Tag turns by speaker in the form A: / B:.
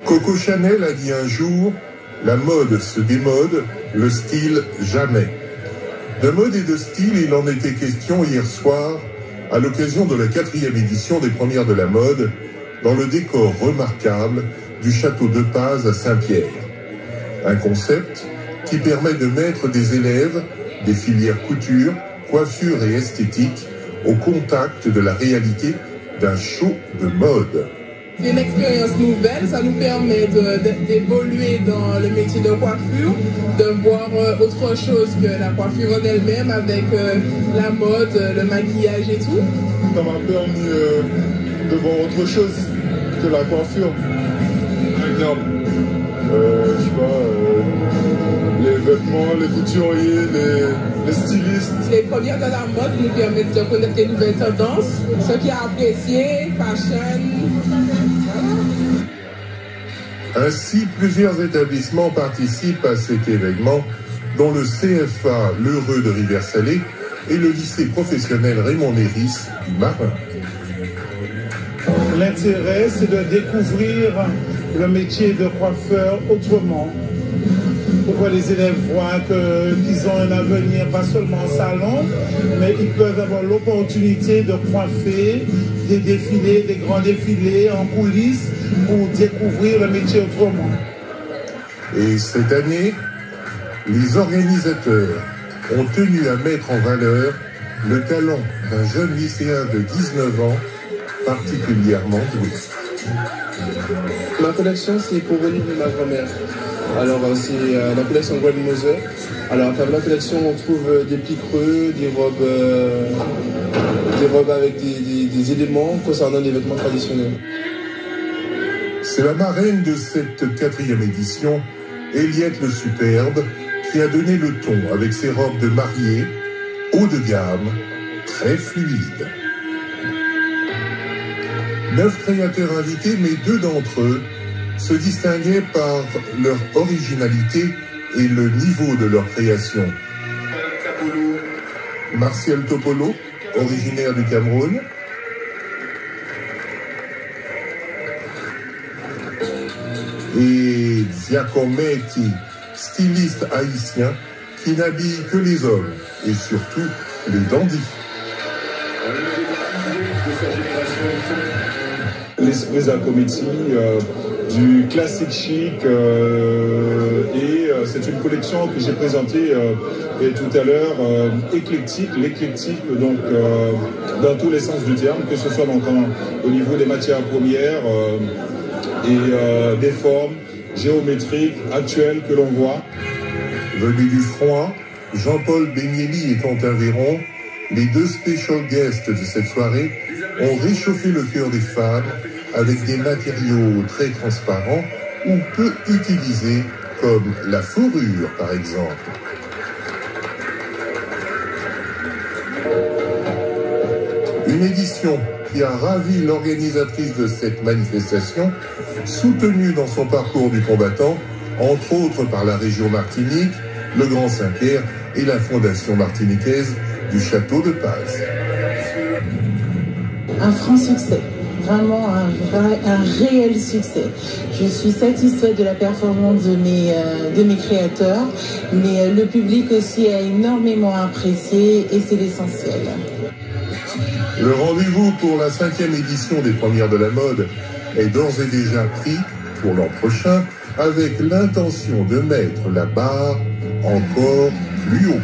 A: Coco Chanel a dit un jour, la mode se démode, le style jamais. De mode et de style, il en était question hier soir, à l'occasion de la 4e édition des Premières de la mode, dans le décor remarquable du château de Paz à Saint-Pierre. Un concept qui permet de mettre des élèves des filières couture, coiffure et esthétique au contact de la réalité d'un show de mode.
B: C'est une expérience nouvelle, ça nous permet d'évoluer dans le métier de coiffure, de voir autre chose que la coiffure en elle-même avec la mode, le maquillage et tout.
C: Ça m'a permis de voir autre chose que la coiffure. Par exemple, je sais pas, les vêtements, les couturiers, les stylistes.
B: Les Premières de la mode nous permettent de connaître des nouvelles tendances, ce qui est apprécié, fashion.
A: Ainsi, plusieurs établissements participent à cet événement, dont le CFA L'Heureux de Rivière-Salée et le lycée professionnel Raymond Néris du Marin.
D: L'intérêt, c'est de découvrir le métier de coiffeur autrement. Pour que les élèves voient qu'ils ont un avenir, pas seulement en salon, mais ils peuvent avoir l'opportunité de coiffer des défilés, des grands défilés en coulisses pour découvrir le métier autrement.
A: Et cette année, les organisateurs ont tenu à mettre en valeur le talent d'un jeune lycéen de 19 ans, particulièrement doué.
E: Ma collection, c'est pour venir de ma grand-mère. Alors, c'est la collection Grandmother. Alors, à travers la collection, on trouve des plis creux, des robes avec des éléments concernant les vêtements traditionnels.
A: C'est la marraine de cette 4e édition, Eliette le Superbe, qui a donné le ton avec ses robes de mariée, haut de gamme, très fluides. 9 créateurs invités, mais 2 d'entre eux se distinguaient par leur originalité et le niveau de leur création. Martial Topolo, originaire du Cameroun. Et Giacometti, styliste haïtien, qui n'habille que les hommes et surtout les dandys.
C: L'esprit Giacometti, du classique chic, et c'est une collection que j'ai présentée tout à l'heure, éclectique, l'éclectique donc dans tous les sens du terme, que ce soit donc au niveau des matières premières et des formes géométriques actuelles que l'on voit.
A: Venu du froid, Jean-Paul Begnelli et Quentin Véron, les 2 special guests de cette soirée, ont réchauffé le cœur des femmes avec des matériaux très transparents ou peu utilisés, comme la fourrure par exemple. Une édition qui a ravi l'organisatrice de cette manifestation, soutenue dans son parcours du combattant, entre autres par la région Martinique, le Grand Saint-Pierre et la Fondation martiniquaise du Château de Paz.
F: Un franc succès, vraiment un réel succès. Je suis satisfaite de la performance de mes créateurs, mais le public aussi a énormément apprécié et c'est l'essentiel.
A: Le rendez-vous pour la 5e édition des Premières de la mode est d'ores et déjà pris pour l'an prochain avec l'intention de mettre la barre encore plus haut.